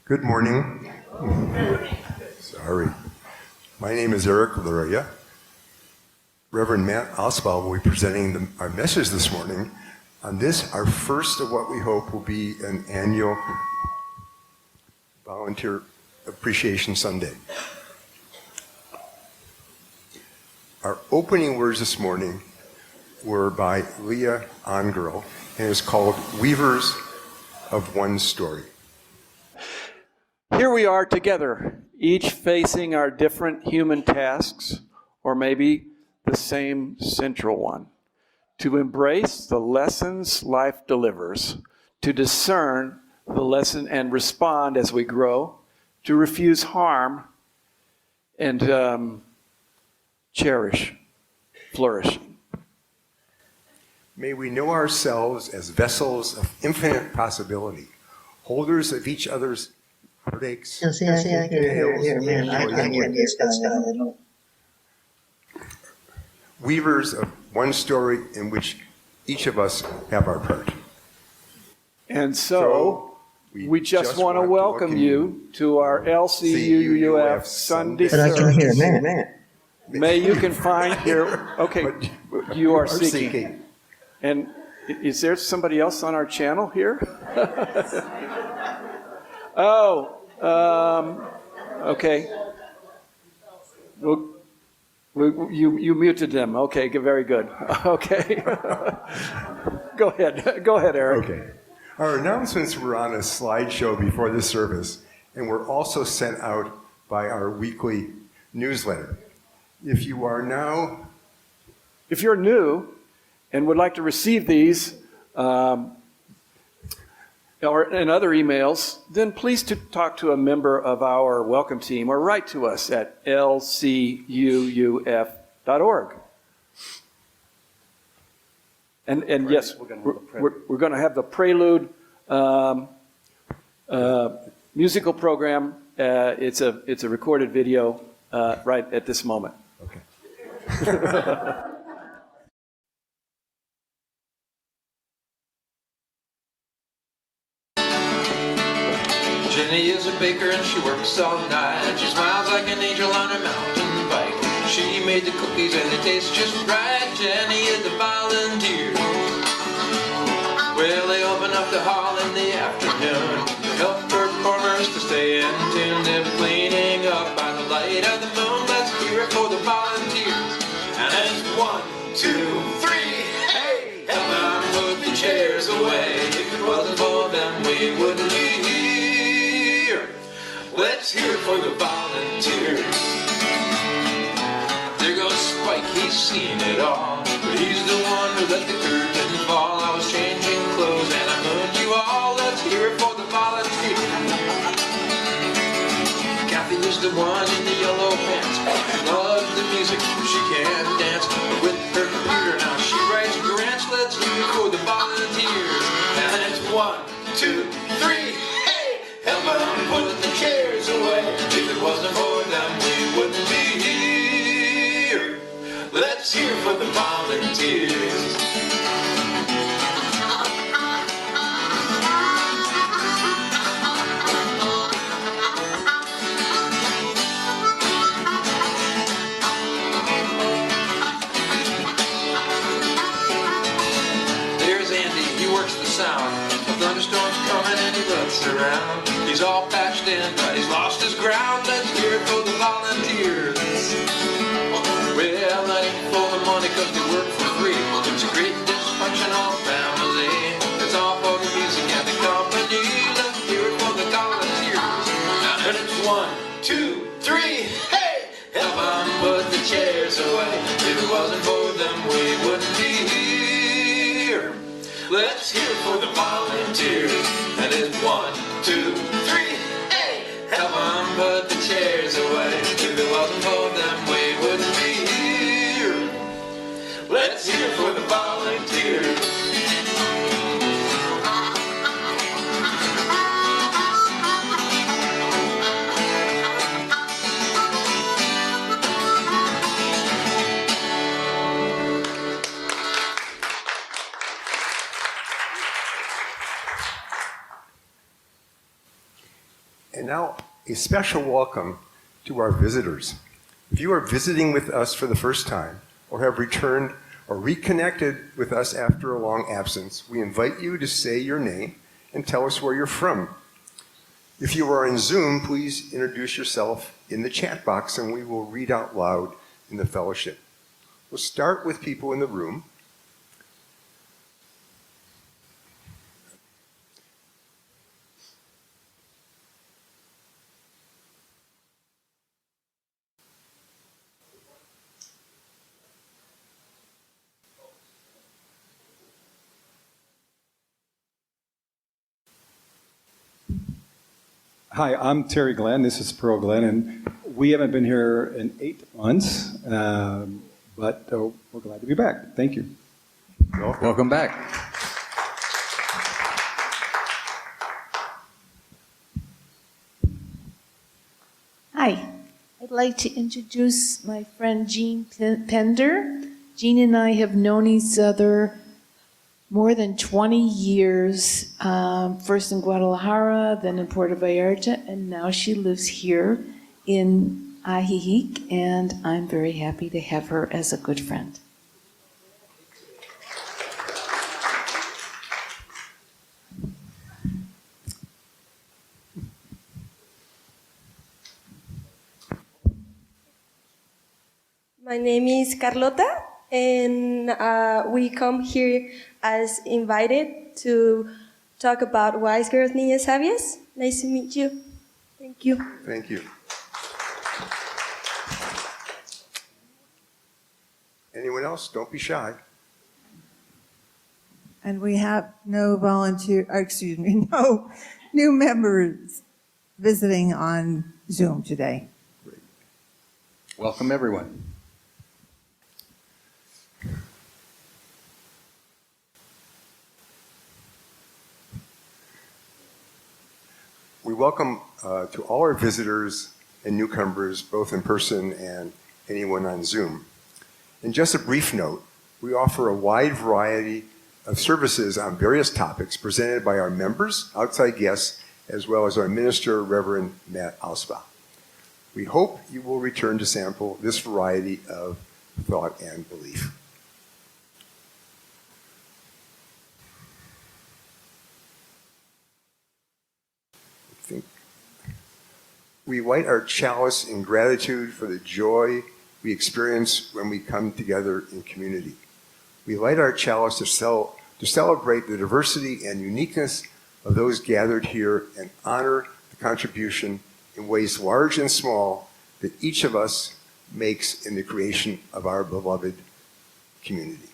Good morning. Sorry. My name is Eric Luria. Reverend Matt Alspaugh will be presenting our message this morning on this, our first of what we hope will be an annual Volunteer Appreciation Sunday. Our opening words this morning were by Leah Ongirl, and it's called Weavers of One Story. Here we are together, each facing our different human tasks, or maybe the same central one, to embrace the lessons life delivers, to discern the lesson and respond as we grow, to refuse harm and cherish flourishing. May we know ourselves as vessels of infinite possibility, holders of each other's heartaches, weavers of one story in which each of us have our part. And so we just want to welcome you to our LCUUF Sunday service. But I can hear Matt. May you can find here, okay, you are seeking. And is there somebody else on our channel here? Okay. You muted them. Okay, very good. Okay. Go ahead, Eric. Okay. Our announcements were on a slideshow before this service and were also sent out by our weekly newsletter. If you're new and would like to receive these or in other emails, then please talk to a member of our welcome team or write to us at lcuuf.org. And yes, we're going to have the prelude musical program. It's a recorded video right at this moment. Okay. Jenny is a baker and she works all night. She smiles like an angel on her mountain bike. She made the cookies and they taste just right. Jenny is a volunteer. Well, they open up the hall in the afternoon to help performers to stay in tune. They're cleaning up by the light of the moon. Let's hear it for the volunteers. And it's 1, 2, 3, hey! Help them move the chairs away. If it wasn't for them, we wouldn't be here. Let's hear it for the volunteers. There goes Spike, he's seen it all, but he's the one who let the curtain fall. I was changing clothes and I mooned you all. Let's hear it for the volunteers. Kathy is the one in the yellow pants. She loves the music, she can't dance, but with her computer now she writes grants. Let's hear it for the volunteers. And it's 1, 2, 3, hey! Help them put the chairs away. If it wasn't for them, we wouldn't be here. Let's hear for the volunteers. There's Andy, he works the sound. A thunderstorm's coming and he looks around. He's all patched in, but he's lost his ground. Let's hear it for the volunteers. Well, that ain't for the money cause they work for free. It's a great dysfunctional family. It's all for the music and the company. Let's hear it for the volunteers. And it's 1, 2, 3, hey! Help them put the chairs away. If it wasn't for them, we wouldn't be here. Let's hear it for the volunteers. And it's 1, 2, 3, hey! Help them put the chairs away. If it wasn't for them, we wouldn't be here. Let's hear it for the volunteers. And And now, a special welcome to our visitors. If you are visiting with us for the first time, or have returned or reconnected with us after a long absence, we invite you to say your name and tell us where you're from. If you are in Zoom, please introduce yourself in the chat box and we will read out loud in the fellowship. We'll start with people in the room. Hi, I'm Terry Glenn. This is Pearl Glenn, and we haven't been here in 8 months, but we're glad to be back. Thank you. Welcome back. Hi, I'd like to introduce my friend Jean Pender. Jean and I have known each other more than 20 years, first in Guadalajara, then in Puerto Vallarta, and now she lives here in Ajijic, and I'm very happy to have her as a good friend. My name is Carlota, and we come here as invited to talk about Wise Girls, Niñas Sabias. Nice to meet you. Thank you. Thank you. Anyone else? Don't be shy. And we have no new members visiting on Zoom today. Welcome, everyone. We welcome to all our visitors and newcomers, both in person and anyone on Zoom. And just a brief note, we offer a wide variety of services on various topics presented by our members, outside guests, as well as our minister, Reverend Matt Alspaugh. We hope you will return to sample this variety of thought and belief. We light our chalice in gratitude for the joy we experience when we come together in community. We light our chalice to celebrate the diversity and uniqueness of those gathered here and honor the contribution in ways large and small that each of us makes in the creation of our beloved community.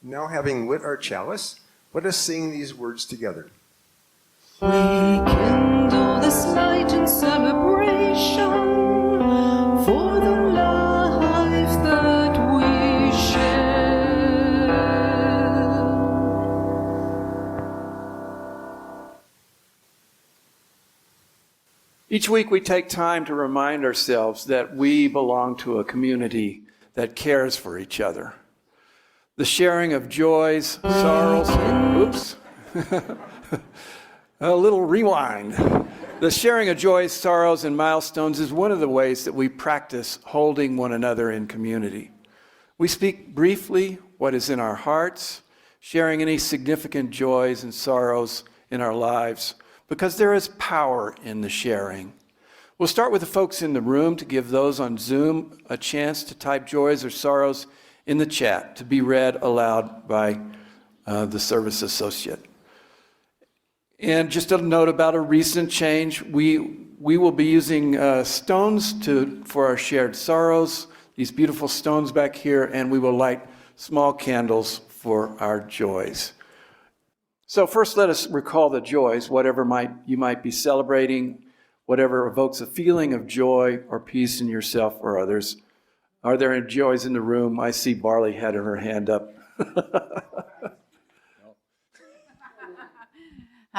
Now, having lit our chalice, let us sing these words together. We kindle this light in celebration for the life that we share. Each week we take time to remind ourselves that we belong to a community that cares for each other. The sharing of joys, sorrows, oops, a little rewind. The sharing of joys, sorrows, and milestones is one of the ways that we practice holding one another in community. We speak briefly what is in our hearts, sharing any significant joys and sorrows in our lives, because there is power in the sharing. We'll start with the folks in the room to give those on Zoom a chance to type joys or sorrows in the chat to be read aloud by the service associate. And just a note about a recent change, we will be using stones for our shared sorrows, these beautiful stones back here, and we will light small candles for our joys. So first let us recall the joys, whatever you might be celebrating, whatever evokes a feeling of joy or peace in yourself or others. Are there any joys in the room? I see Barley had her hand up.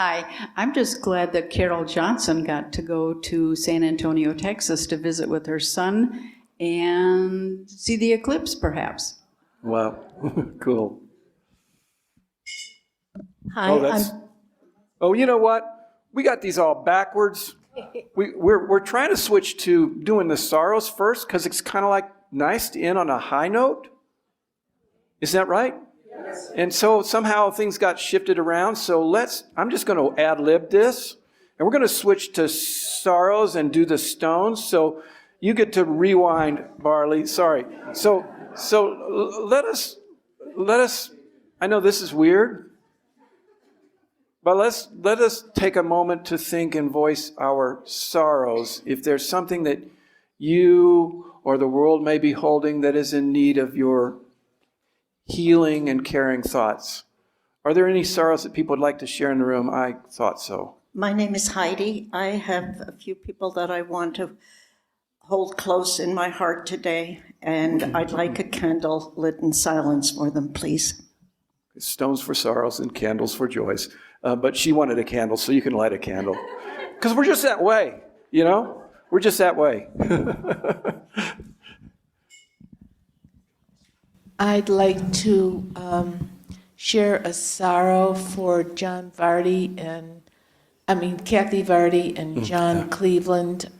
Hi, I'm just glad that Carol Johnson got to go to San Antonio, Texas to visit with her son and see the eclipse, perhaps. Wow, cool. Hi, Oh, you know what? We got these all backwards. We're trying to switch to doing the sorrows first because it's kind of like nice to end on a high note. Is that right? Yes. And so somehow things got shifted around. So I'm just going to ad lib this, and we're going to switch to sorrows and do the stones. So you get to rewind, Barley. Sorry. So let us. I know this is weird. But let us take a moment to think and voice our sorrows. If there's something that you or the world may be holding that is in need of your healing and caring thoughts. Are there any sorrows that people would like to share in the room? I thought so. my name is Heidi. I have a few people that I want to hold close in my heart today, and I'd like a candle lit in silence for them, please. Stones for sorrows and candles for joys. But she wanted a candle, so you can light a candle. Because we're just that way, you know? We're just that way. I'd like to share a sorrow for Kathy Vardy and John Cleveland.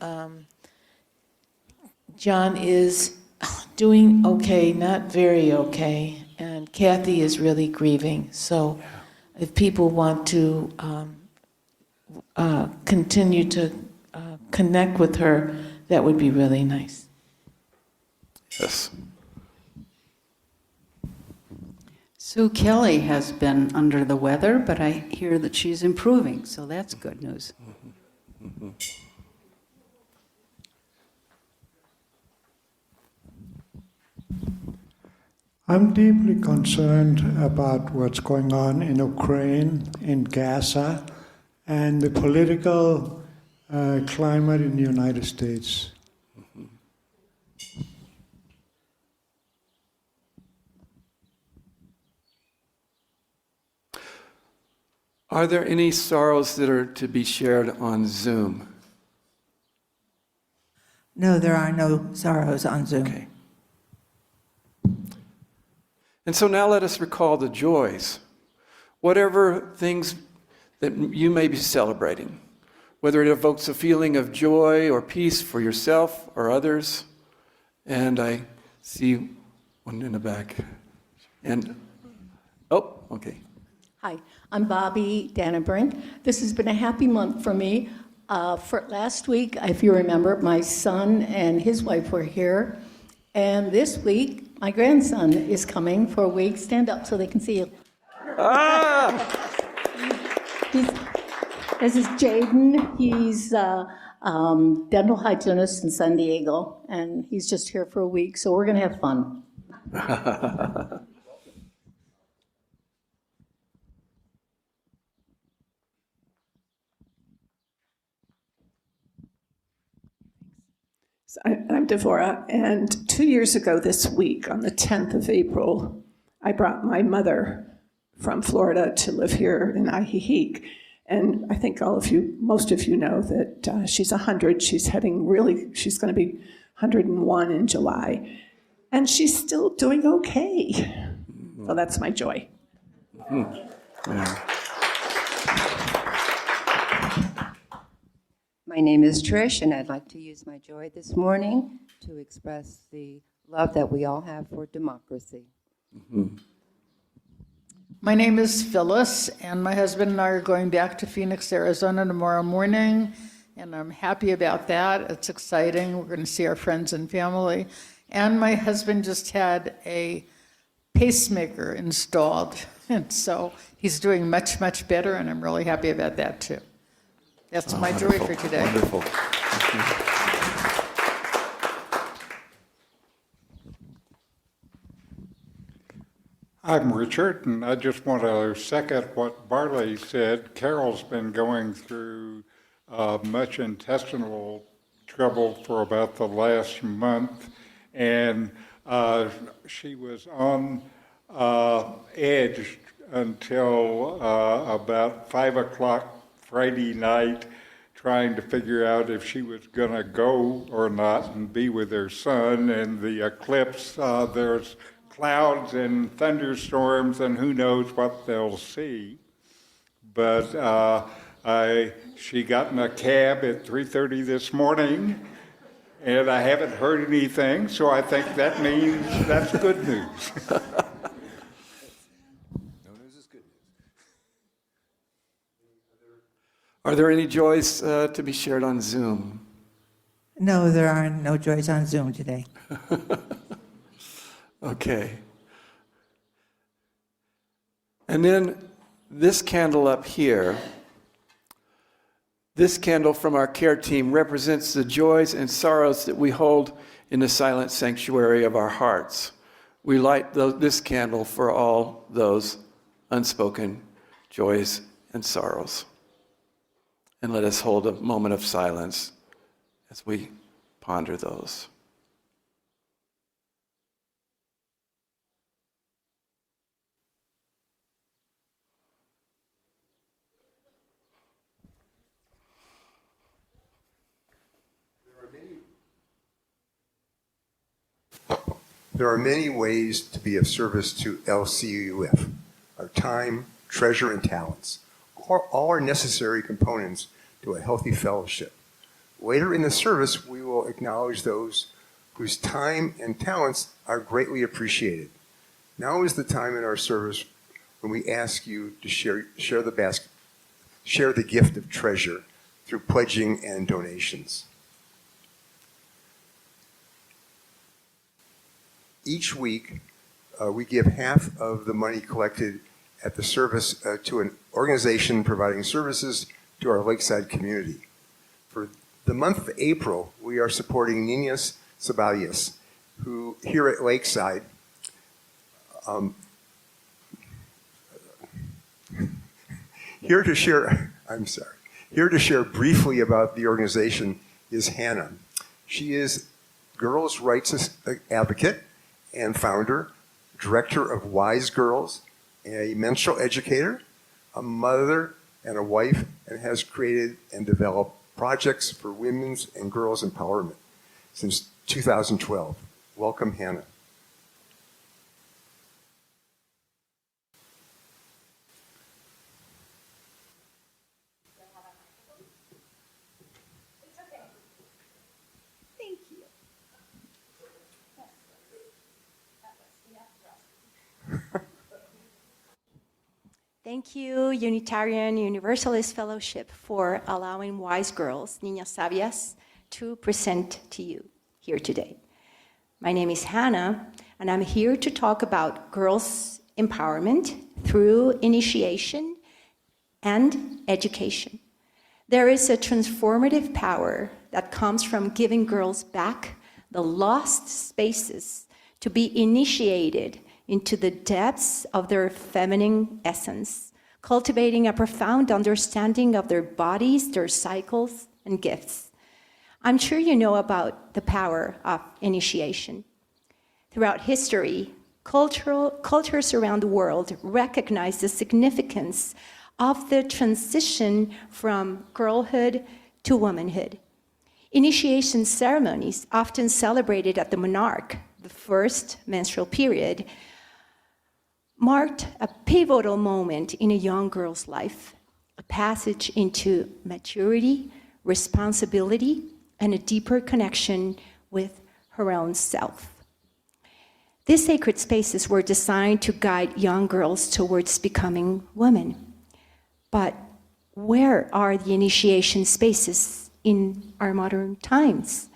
John is doing okay, not very okay, and Kathy is really grieving. So if people want to continue to connect with her, that would be really nice. Yes. Sue Kelly has been under the weather, but I hear that she's improving, so that's good news. Mm-hmm. I'm deeply concerned about what's going on in Ukraine, in Gaza, and the political climate in the United States. Are there any sorrows that are to be shared on Zoom? No, there are no sorrows on Zoom. Okay. And so now let us recall the joys. Whatever things that you may be celebrating, whether it evokes a feeling of joy or peace for yourself or others. And I see one in the back. And, oh, okay. Hi, I'm Bobby Dannebrink. This has been a happy month for me. For last week, if you remember, my son and his wife were here. And this week, my grandson is coming for a week. Stand up so they can see you. This is Jaden. He's a dental hygienist in San Diego, and he's just here for a week, so we're going to have fun. I'm Devorah, and 2 years ago this week, on the 10th of April, I brought my mother from Florida to live here in Ajijic. And I think most of you know that she's 100. She's going to be 101 in July. And she's still doing okay. So that's my joy. My name is Trish, and I'd like to use my joy this morning to express the love that we all have for democracy. Mm-hmm. My name is Phyllis, and my husband and I are going back to Phoenix, Arizona tomorrow morning, and I'm happy about that. It's exciting. We're going to see our friends and family. And my husband just had a pacemaker installed, and so he's doing much, much better, and I'm really happy about that, too. That's my joy for today. Wonderful. I'm Richard, and I just want to second what Barley said. Carol's been going through much intestinal trouble for about the last month, and she was on edge until about 5 o'clock Friday night, trying to figure out if she was going to go or not and be with her son. And the eclipse, there's clouds and thunderstorms, and who knows what they'll see. But she got in a cab at 3:30 this morning, and I haven't heard anything, so I think that means that's good news. Are there any joys to be shared on Zoom? No, there are no joys on Zoom today. Okay. And then this candle up here, this candle from our care team represents the joys and sorrows that we hold in the silent sanctuary of our hearts. We light this candle for all those unspoken joys and sorrows. And let us hold a moment of silence as we ponder those. There are many ways to be of service to LCUUF. Our time, treasure, and talents all are necessary components to a healthy fellowship. Later in the service, we will acknowledge those whose time and talents are greatly appreciated. Now is the time in our service when we ask you to share the gift of treasure through pledging and donations. Each week, we give half of the money collected at the service to an organization providing services to our Lakeside community. For the month of April, we are supporting Niñas Sabalias, who here at Lakeside, here to share briefly about the organization is Hannah. She is girls' rights advocate and founder, director of Wise Girls, a menstrual educator, a mother, and a wife, and has created and developed projects for women's and girls' empowerment since 2012. Welcome, Hannah. Thank you, Unitarian Universalist Fellowship, for allowing Wise Girls, Niñas Sabias, to present to you here today. My name is Hannah, and I'm here to talk about girls' empowerment through initiation and education. There is a transformative power that comes from giving girls back the lost spaces to be initiated into the depths of their feminine essence, cultivating a profound understanding of their bodies, their cycles, and gifts. I'm sure you know about the power of initiation. Throughout history, cultures around the world recognize the significance of the transition from girlhood to womanhood. Initiation ceremonies, often celebrated at the monarch, the first menstrual period, marked a pivotal moment in a young girl's life, a passage into maturity, responsibility, and a deeper connection with her own self. These sacred spaces were designed to guide young girls towards becoming women. But where are the initiation spaces in our modern times?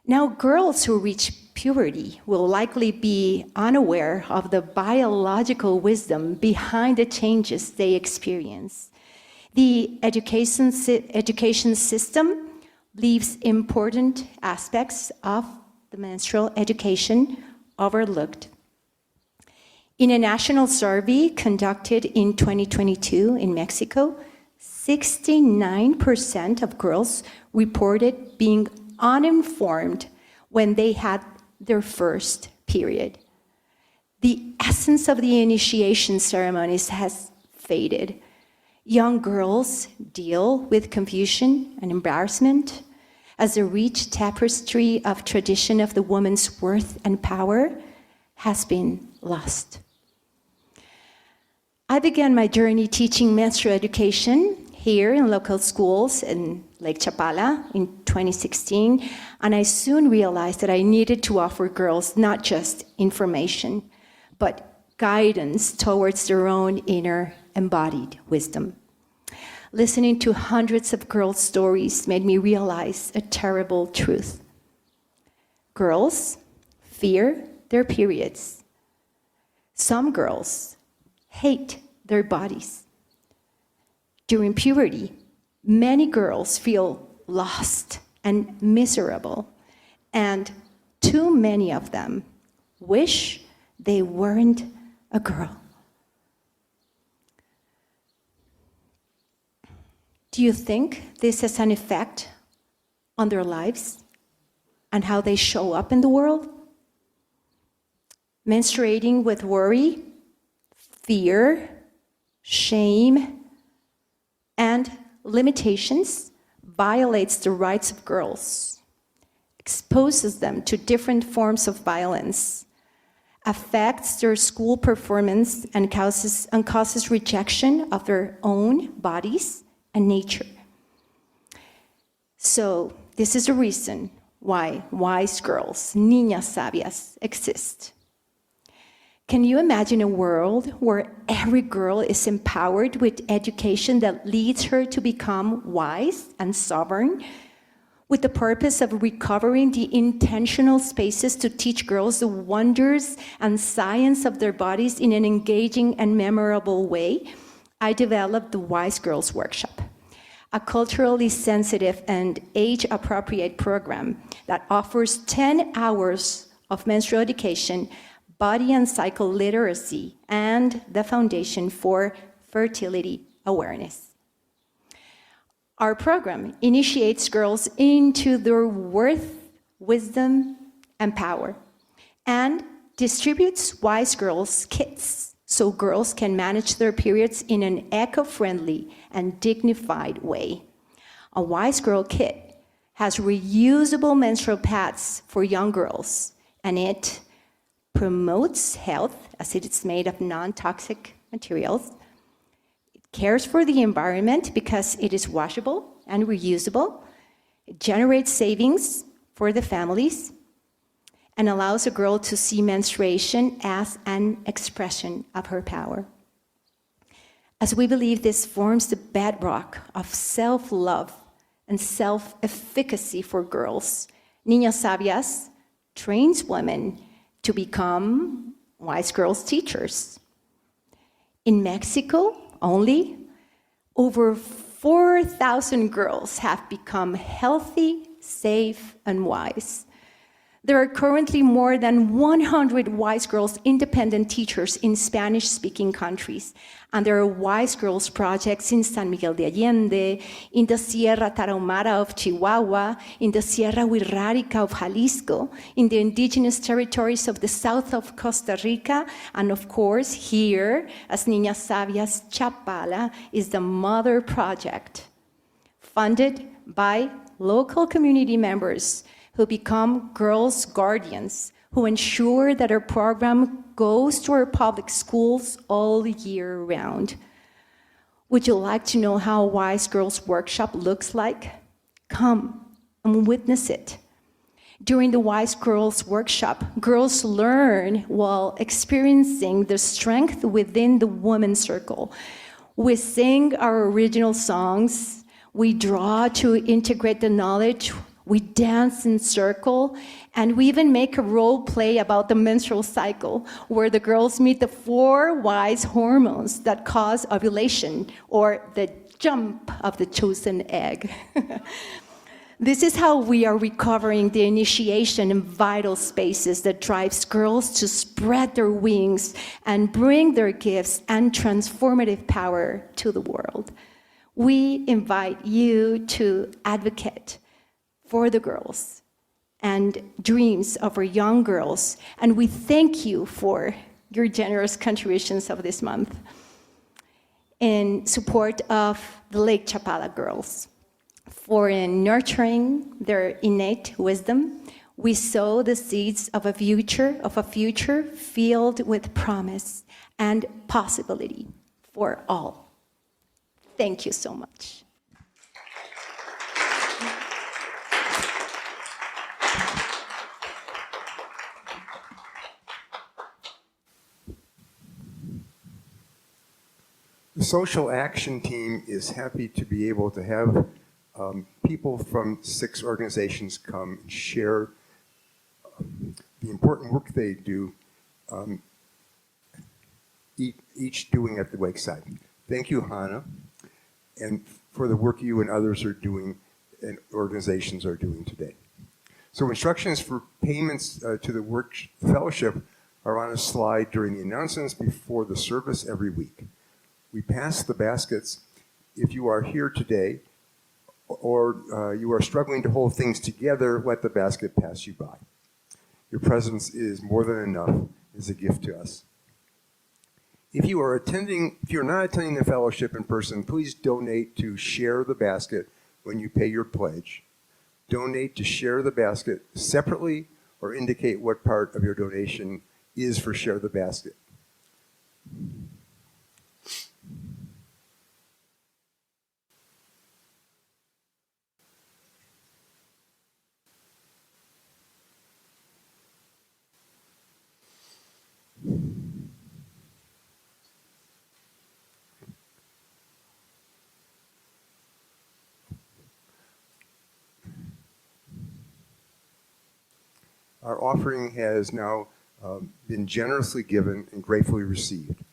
Now, girls who reach puberty will likely be unaware of the biological wisdom behind the changes they experience. The education system leaves important aspects of the menstrual education overlooked. In a national survey conducted in 2022 in Mexico, 69% of girls reported being uninformed when they had their first period. The essence of the initiation ceremonies has faded. Young girls deal with confusion and embarrassment as the rich tapestry of tradition of the woman's worth and power has been lost. I began my journey teaching menstrual education here in local schools in Lake Chapala in 2016, and I soon realized that I needed to offer girls not just information, but guidance towards their own inner embodied wisdom. Listening to hundreds of girls' stories made me realize a terrible truth. Girls fear their periods. Some girls hate their bodies. During puberty, many girls feel lost and miserable, and too many of them wish they weren't a girl. Do you think this has an effect on their lives and how they show up in the world? Menstruating with worry, fear, shame, and limitations violates the rights of girls, exposes them to different forms of violence, affects their school performance, and causes rejection of their own bodies and nature. So this is the reason why wise girls, niñas sabias, exist. Can you imagine a world where every girl is empowered with education that leads her to become wise and sovereign, with the purpose of recovering the intentional spaces to teach girls the wonders and science of their bodies in an engaging and memorable way? I developed the Wise Girls Workshop, a culturally sensitive and age-appropriate program that offers 10 hours of menstrual education, body and cycle literacy, and the foundation for fertility awareness. Our program initiates girls into their worth, wisdom, and power, and distributes Wise Girls kits so girls can manage their periods in an eco-friendly and dignified way. A Wise Girl kit has reusable menstrual pads for young girls, and it promotes health as it is made of non-toxic materials. It cares for the environment because it is washable and reusable. It generates savings for the families and allows a girl to see menstruation as an expression of her power. As we believe this forms the bedrock of self-love and self-efficacy for girls, Niñas Sabias trains women to become Wise Girls teachers. In Mexico only, over 4,000 girls have become healthy, safe, and wise. There are currently more than 100 Wise Girls independent teachers in Spanish-speaking countries, and there are Wise Girls projects in San Miguel de Allende, in the Sierra Tarahumara of Chihuahua, in the Sierra Wixárika of Jalisco, in the indigenous territories of the south of Costa Rica, and of course here, as Niñas Sabias, Chapala is the mother project, funded by local community members who become girls' guardians, who ensure that our program goes to our public schools all year round. Would you like to know how a Wise Girls Workshop looks like? Come and witness it. During the Wise Girls Workshop, girls learn while experiencing the strength within the women's circle. We sing our original songs, we draw to integrate the knowledge, we dance in circle, and we even make a role play about the menstrual cycle, where the girls meet the 4 wise hormones that cause ovulation, or the jump of the chosen egg. This is how we are recovering the initiation in vital spaces that drives girls to spread their wings and bring their gifts and transformative power to the world. We invite you to advocate for the girls and dreams of our young girls, and we thank you for your generous contributions of this month in support of the Lake Chapala girls. For in nurturing their innate wisdom, we sow the seeds of a future filled with promise and possibility for all. Thank you so much. The social action team is happy to be able to have people from 6 organizations come and share the important work they do, each doing at the Lakeside. Thank you, Hannah, and for the work you and others are doing and organizations are doing today. So instructions for payments to the work fellowship are on a slide during the announcements before the service every week. We pass the baskets. If you are here today or you are struggling to hold things together, let the basket pass you by. Your presence is more than enough as a gift to us. If you're not attending the fellowship in person, please donate to Share the Basket when you pay your pledge. Donate to Share the Basket separately or indicate what part of your donation is for Share the Basket. Our offering has now been generously given and gratefully received,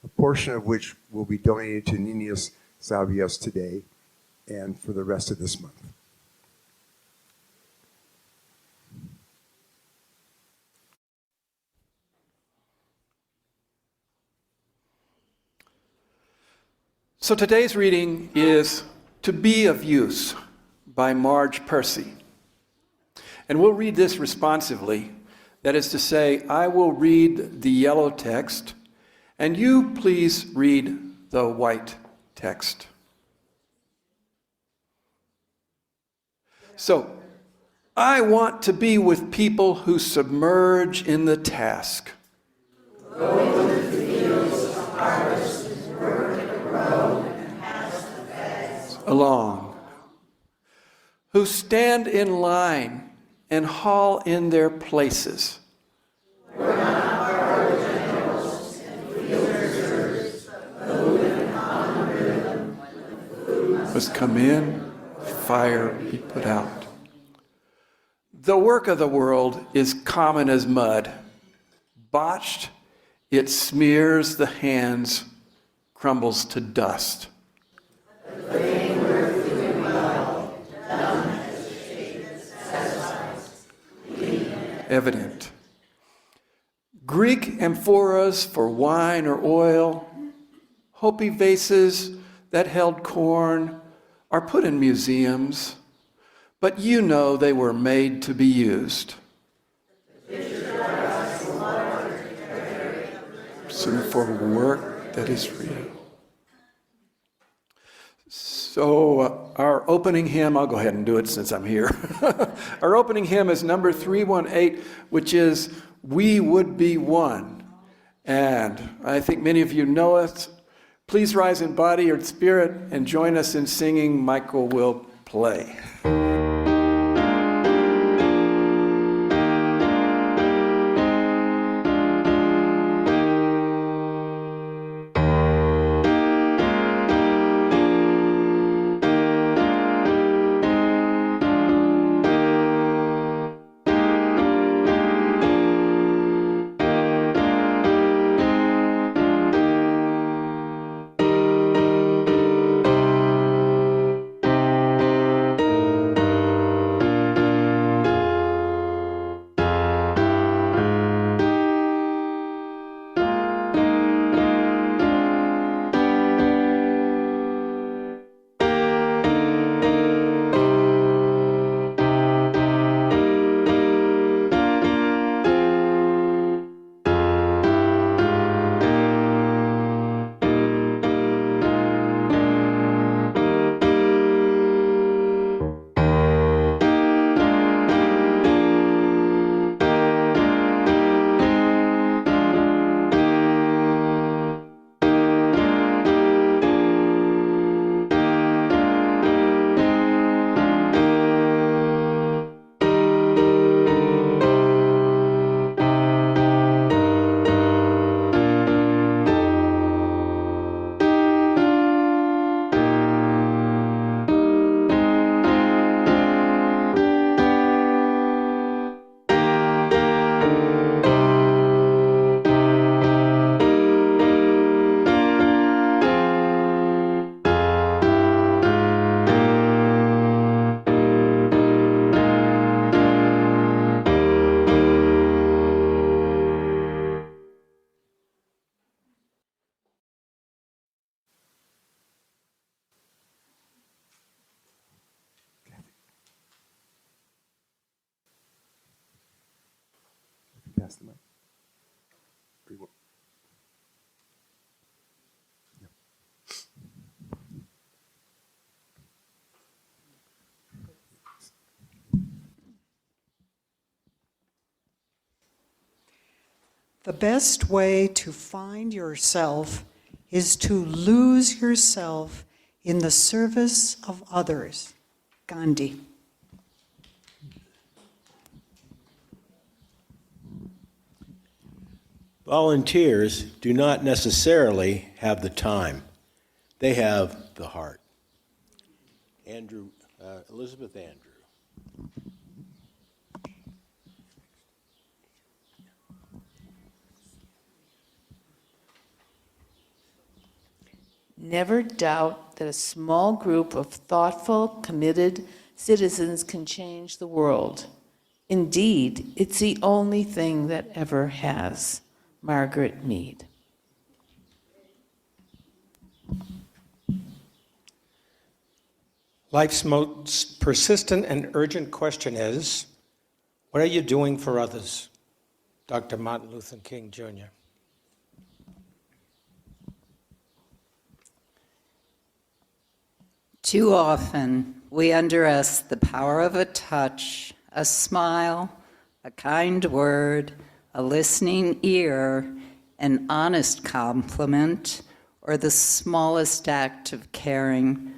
a portion of which will be donated to Niñas Sabias today and for the rest of this month. So today's reading is To Be of Use by Marge Percy. And we'll read this responsively. That is to say, I will read the yellow text, and you please read the white text. So, I want to be with people who submerge in the task. Go to the fields of harvest and work in a row and pass the bags along. Who stand in line and haul in their places. We're not borrowed generals and field reserves, but move in common rhythm when food Must come in, fire be put out. The work of the world is common as mud. Botched, it smears the hands, crumbles to dust. The thing worth doing well, done as a shape that satisfies, clean and Evident. Greek amphoras for wine or oil, Hopi vases that held corn are put in museums, but you know they were made to be used. Soon for work that is real. So our opening hymn, I'll go ahead and do it since I'm here. Our opening hymn is number 318, which is We Would Be One. And I think many of you know it. Please rise in body or spirit and join us in singing Michael Will Play. pass the mic? Or you want- The best way to find yourself is to lose yourself in the service of others. Gandhi. Volunteers do not necessarily have the time. They have the heart. Elizabeth Andrew. Never doubt that a small group of thoughtful, committed citizens can change the world. Indeed, it's the only thing that ever has. Margaret Mead. Life's most persistent and urgent question is, what are you doing for others? Dr. Martin Luther King, Jr. Too often, we underestimate the power of a touch, a smile, a kind word, a listening ear, an honest compliment, or the smallest act of caring,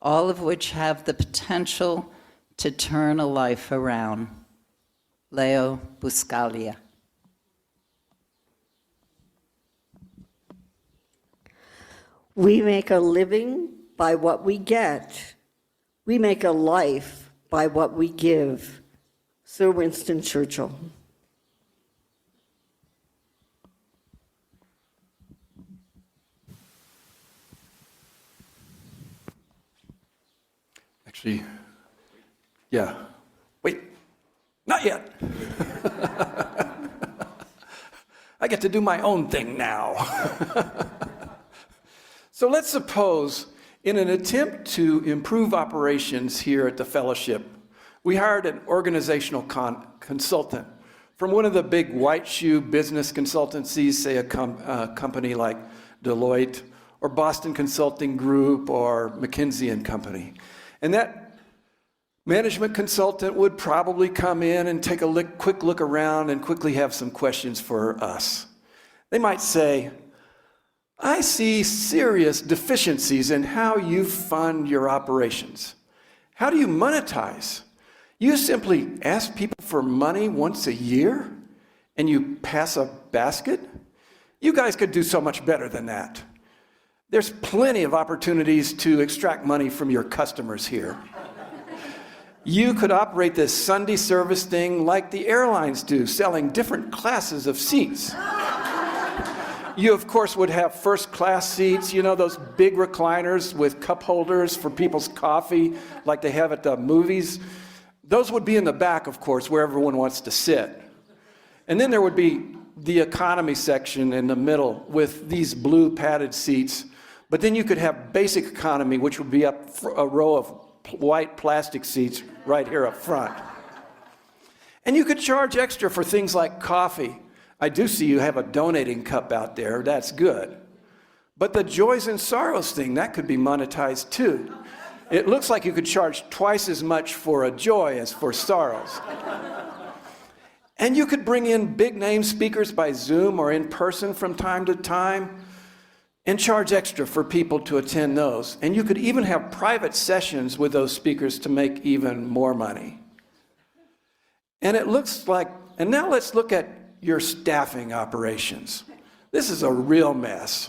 all of which have the potential to turn a life around. Leo Buscaglia. We make a living by what we get. We make a life by what we give. Sir Winston Churchill. Actually, yeah. Wait, not yet. I get to do my own thing now. So let's suppose, in an attempt to improve operations here at the fellowship, we hired an organizational consultant from one of the big white shoe business consultancies, say a company like Deloitte or Boston Consulting Group or McKinsey & Company. And that management consultant would probably come in and take a quick look around and quickly have some questions for us. They might say, I see serious deficiencies in how you fund your operations. How do you monetize? You simply ask people for money once a year and you pass a basket? You guys could do so much better than that. There's plenty of opportunities to extract money from your customers here. You could operate this Sunday service thing like the airlines do, selling different classes of seats. You, of course, would have first-class seats, you know, those big recliners with cup holders for people's coffee like they have at the movies. Those would be in the back, of course, where everyone wants to sit. And then there would be the economy section in the middle with these blue padded seats. But then you could have basic economy, which would be up a row of white plastic seats right here up front. And you could charge extra for things like coffee. I do see you have a donating cup out there. That's good. But the joys and sorrows thing, that could be monetized too. It looks like you could charge twice as much for a joy as for sorrows. And you could bring in big name speakers by Zoom or in person from time to time and charge extra for people to attend those. And you could even have private sessions with those speakers to make even more money. And it looks like, and now let's look at your staffing operations. This is a real mess.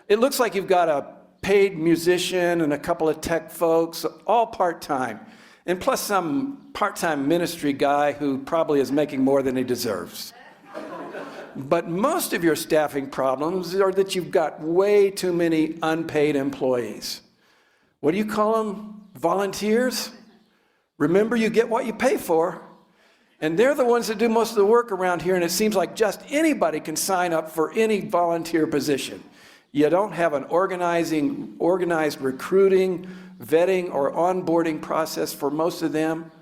It looks like you've got a paid musician and a couple of tech folks, all part-time, and plus some part-time ministry guy who probably is making more than he deserves. But most of your staffing problems are that you've got way too many unpaid employees. What do you call them? Volunteers? Remember, you get what you pay for. And they're the ones that do most of the work around here, and it seems like just anybody can sign up for any volunteer position. You don't have an organized recruiting, vetting, or onboarding process for most of them.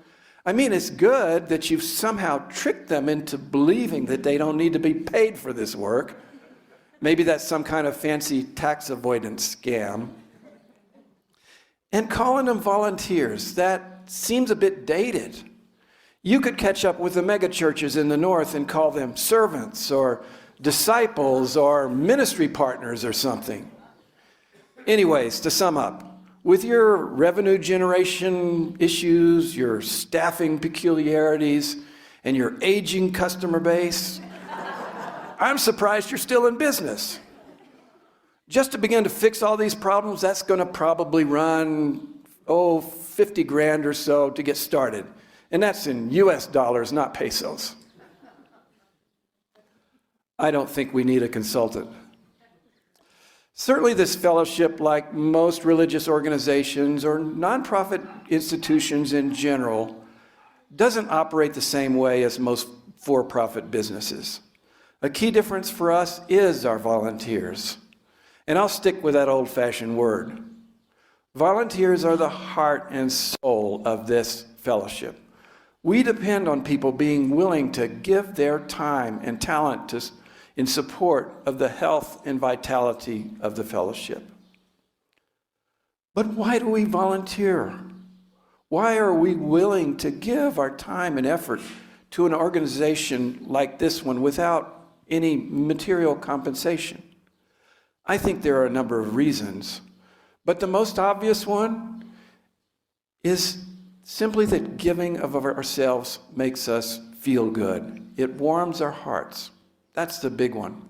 I mean, it's good that you've somehow tricked them into believing that they don't need to be paid for this work. Maybe that's some kind of fancy tax avoidance scam. And calling them volunteers, that seems a bit dated. You could catch up with the megachurches in the north and call them servants or disciples or ministry partners or something. Anyways, to sum up, with your revenue generation issues, your staffing peculiarities, and your aging customer base, I'm surprised you're still in business. Just to begin to fix all these problems, that's going to probably run, 50 grand or so to get started. And that's in US dollars, not pesos. I don't think we need a consultant. Certainly this fellowship, like most religious organizations or nonprofit institutions in general, doesn't operate the same way as most for-profit businesses. A key difference for us is our volunteers. And I'll stick with that old-fashioned word. Volunteers are the heart and soul of this fellowship. We depend on people being willing to give their time and talent in support of the health and vitality of the fellowship. But why do we volunteer? Why are we willing to give our time and effort to an organization like this one without any material compensation? I think there are a number of reasons, but the most obvious one is simply that giving of ourselves makes us feel good. It warms our hearts. That's the big one.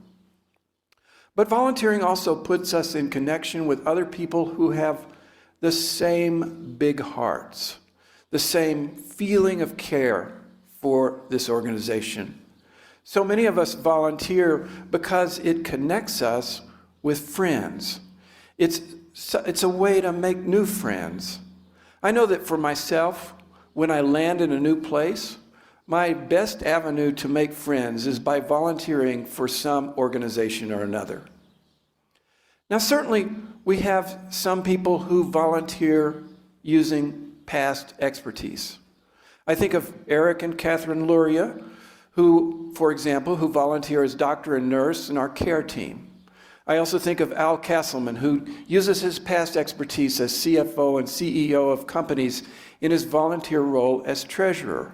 But volunteering also puts us in connection with other people who have the same big hearts, the same feeling of care for this organization. So many of us volunteer because it connects us with friends. It's a way to make new friends. I know that for myself, when I land in a new place, my best avenue to make friends is by volunteering for some organization or another. Now, certainly, we have some people who volunteer using past expertise. I think of Eric and Catherine Luria, who, for example, who volunteer as doctor and nurse in our care team. I also think of Al Castleman, who uses his past expertise as CFO and CEO of companies in his volunteer role as treasurer.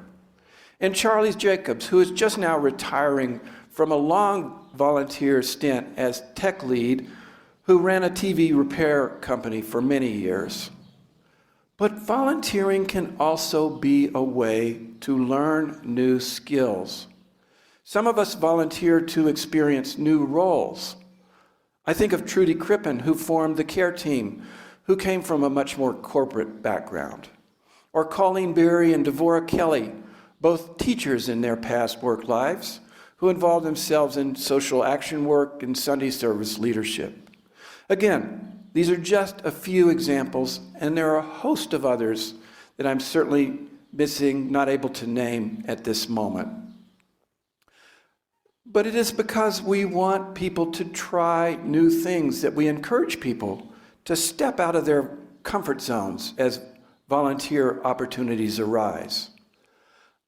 And Charlie Jacobs, who is just now retiring from a long volunteer stint as tech lead, who ran a TV repair company for many years. But volunteering can also be a way to learn new skills. Some of us volunteer to experience new roles. I think of Trudy Crippen, who formed the care team, who came from a much more corporate background. Or Colleen Berry and Devorah Kelly, both teachers in their past work lives, who involved themselves in social action work and Sunday service leadership. Again, these are just a few examples, and there are a host of others that I'm certainly missing, not able to name at this moment. But it is because we want people to try new things that we encourage people to step out of their comfort zones as volunteer opportunities arise.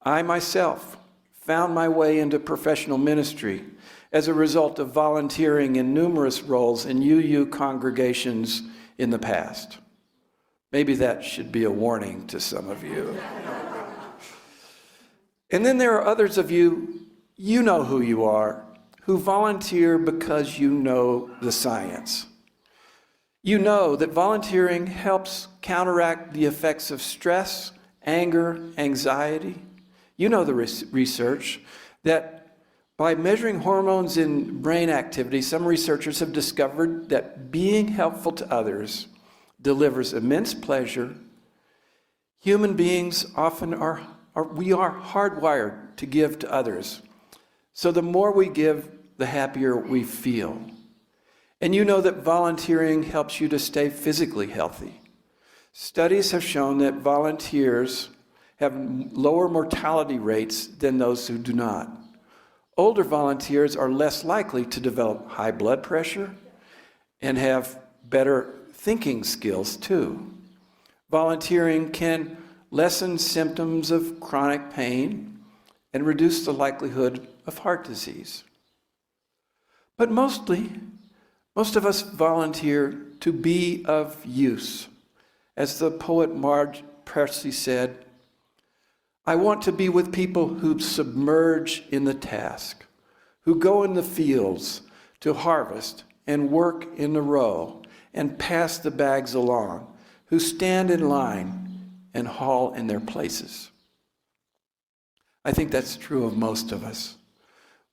I myself found my way into professional ministry as a result of volunteering in numerous roles in UU congregations in the past. Maybe that should be a warning to some of you. And then there are others of you, you know who you are, who volunteer because you know the science. You know that volunteering helps counteract the effects of stress, anger, anxiety. You know the research that by measuring hormones in brain activity, some researchers have discovered that being helpful to others delivers immense pleasure. Human beings often are hardwired to give to others. So the more we give, the happier we feel. And you know that volunteering helps you to stay physically healthy. Studies have shown that volunteers have lower mortality rates than those who do not. Older volunteers are less likely to develop high blood pressure and have better thinking skills too. Volunteering can lessen symptoms of chronic pain, and reduce the likelihood of heart disease. But most of us volunteer to be of use. As the poet Marge Percy said, I want to be with people who submerge in the task, who go in the fields to harvest and work in the row and pass the bags along, who stand in line and haul in their places. I think that's true of most of us.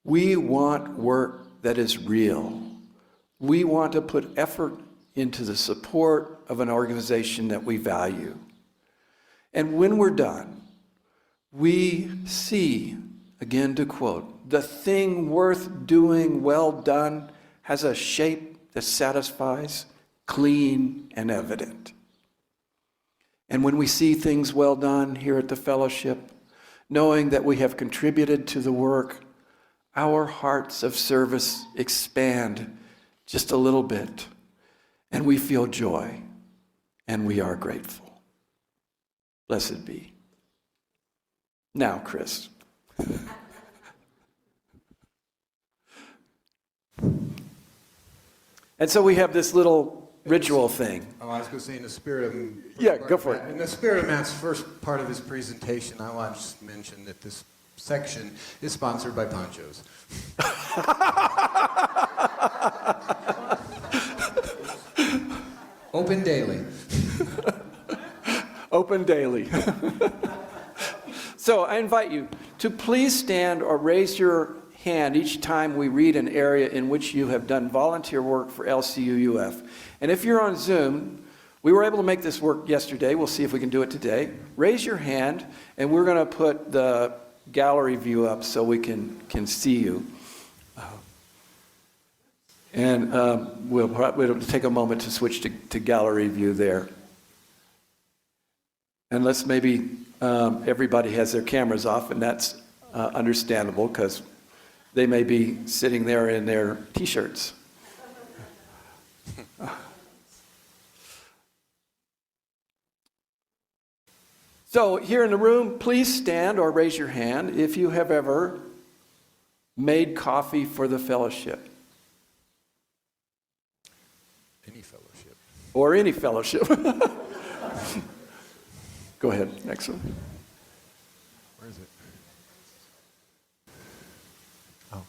We want work that is real. We want to put effort into the support of an organization that we value. And when we're done, we see, again to quote, the thing worth doing well done has a shape that satisfies, clean and evident. And when we see things well done here at the fellowship, knowing that we have contributed to the work, our hearts of service expand just a little bit, and we feel joy, and we are grateful. Blessed be. Now, Chris. And so we have this little ritual thing. Oh, I was going to say in the spirit of... Yeah, go for it. In the spirit of Matt's first part of his presentation, I want to just mention that this section is sponsored by Ponchos. Open daily. Open daily. So I invite you to please stand or raise your hand each time we read an area in which you have done volunteer work for LCUUF. And if you're on Zoom, we were able to make this work yesterday. We'll see if we can do it today. Raise your hand, and we're going to put the gallery view up so we can see you. And we'll take a moment to switch to gallery view there. And let's maybe, everybody has their cameras off, and that's understandable because they may be sitting there in their t-shirts. So here in the room, please stand or raise your hand if you have ever made coffee for the fellowship. Any fellowship. Or any fellowship. Go ahead, next one. Where is it? Oh.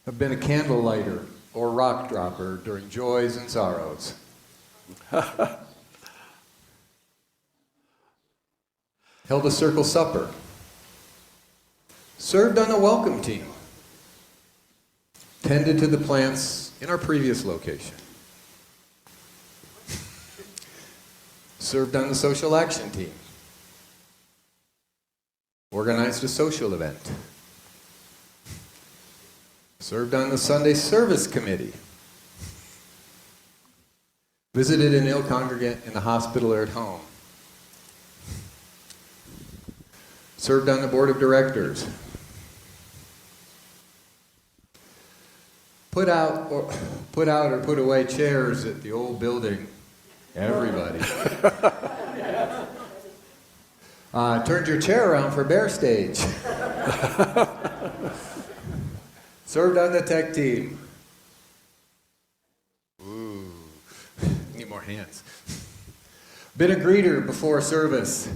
I've been a candle lighter or rock dropper during joys and sorrows. Held a circle supper. Served on a welcome team. Tended to the plants in our previous location. Served on the social action team. Organized a social event. Served on the Sunday service committee. Visited an ill congregant in the hospital or at home. Served on the board of directors. Put out or put away chairs at the old building. Everybody. Turned your chair around for bear stage. Served on the tech team. Ooh, need more hands. Been a greeter before service.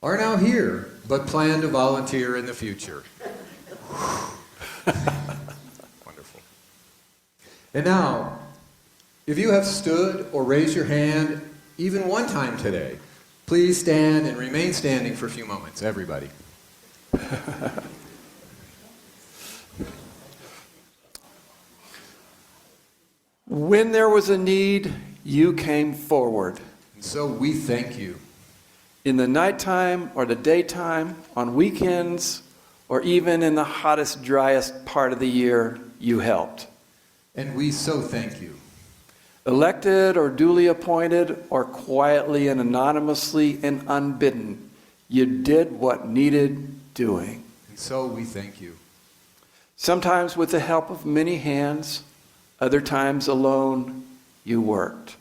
Are now here, but plan to volunteer in the future. Wonderful. And now, if you have stood or raised your hand even one time today, please stand and remain standing for a few moments, everybody. When there was a need, you came forward. And so we thank you. In the nighttime or the daytime, on weekends, or even in the hottest, driest part of the year, you helped. And we so thank you. Elected or duly appointed, or quietly and anonymously and unbidden, you did what needed doing. And so we thank you. Sometimes with the help of many hands, other times alone, you worked.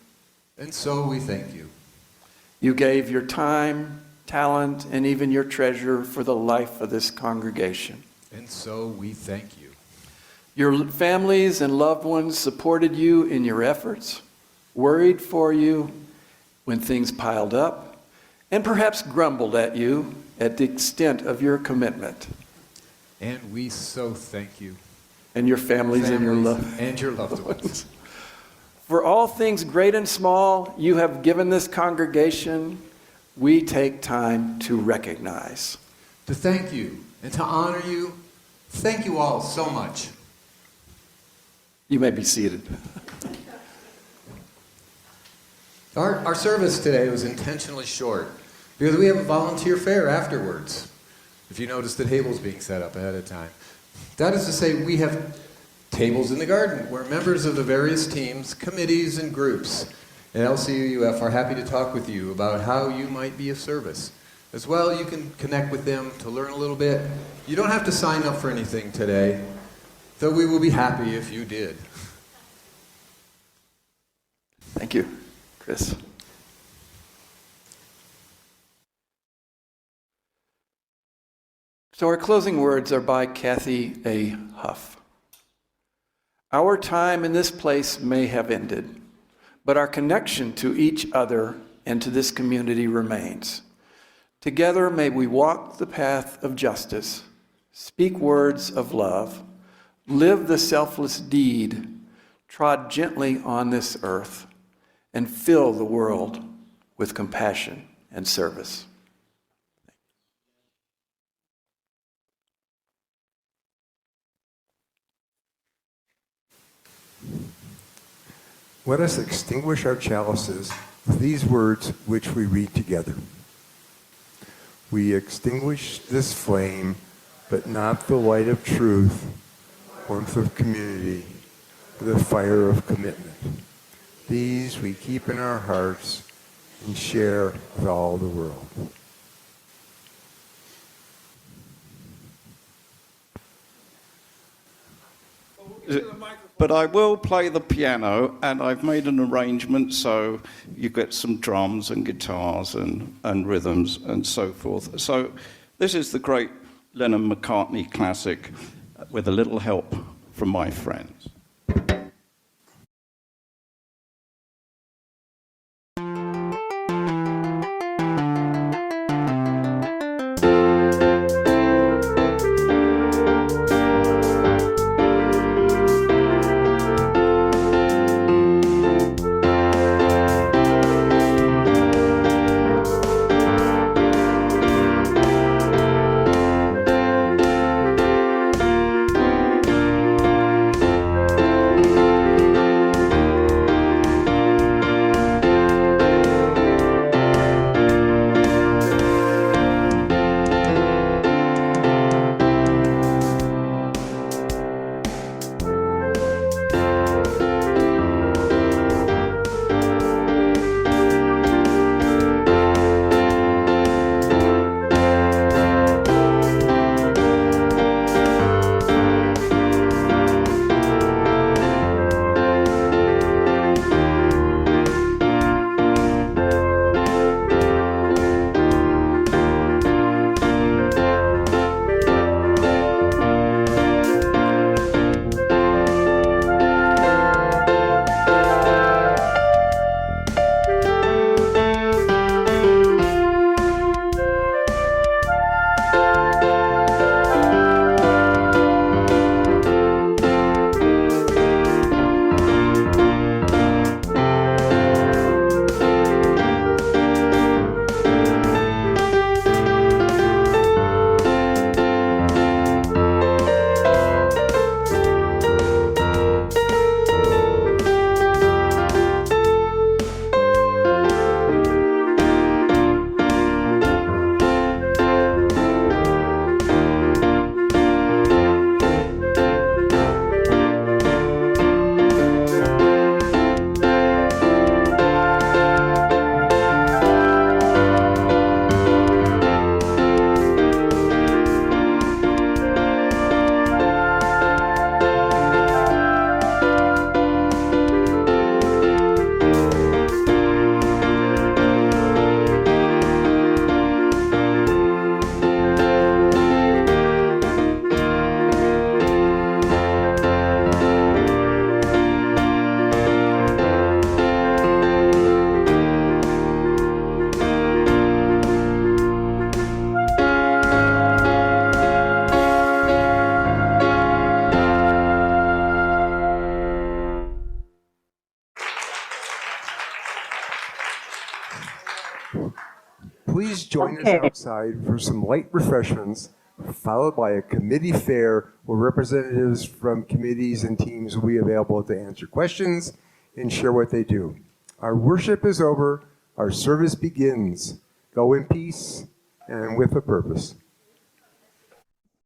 And so we thank you. You gave your time, talent, and even your treasure for the life of this congregation. And so we thank you. Your families and loved ones supported you in your efforts, worried for you when things piled up, and perhaps grumbled at you at the extent of your commitment. And we so thank you. And your families and your loved ones. For all things great and small you have given this congregation, we take time to recognize. To thank you and to honor you. Thank you all so much. You may be seated. Our service today was intentionally short because we have a volunteer fair afterwards. If you notice the tables being set up ahead of time. That is to say, we have tables in the garden where members of the various teams, committees, and groups at LCUUF are happy to talk with you about how you might be of service. As well, you can connect with them to learn a little bit. You don't have to sign up for anything today, though we will be happy if you did. Thank you, Chris. So our closing words are by Kathy A. Huff. Our time in this place may have ended, but our connection to each other and to this community remains. Together may we walk the path of justice, speak words of love, live the selfless deed, trod gently on this earth, and fill the world with compassion and service. Let us extinguish our chalices with these words which we read together. We extinguish this flame, but not the light of truth, warmth of community, or the fire of commitment. These we keep in our hearts and share with all the world. But I will play the piano, and I've made an arrangement so you get some drums and guitars and rhythms and so forth. So this is the great Lennon-McCartney classic with a little help from my friends. please join us outside for some light refreshments, followed by a committee fair where representatives from committees and teams will be available to answer questions and share what they do. Our worship is over. Our service begins. Go in peace and with a purpose.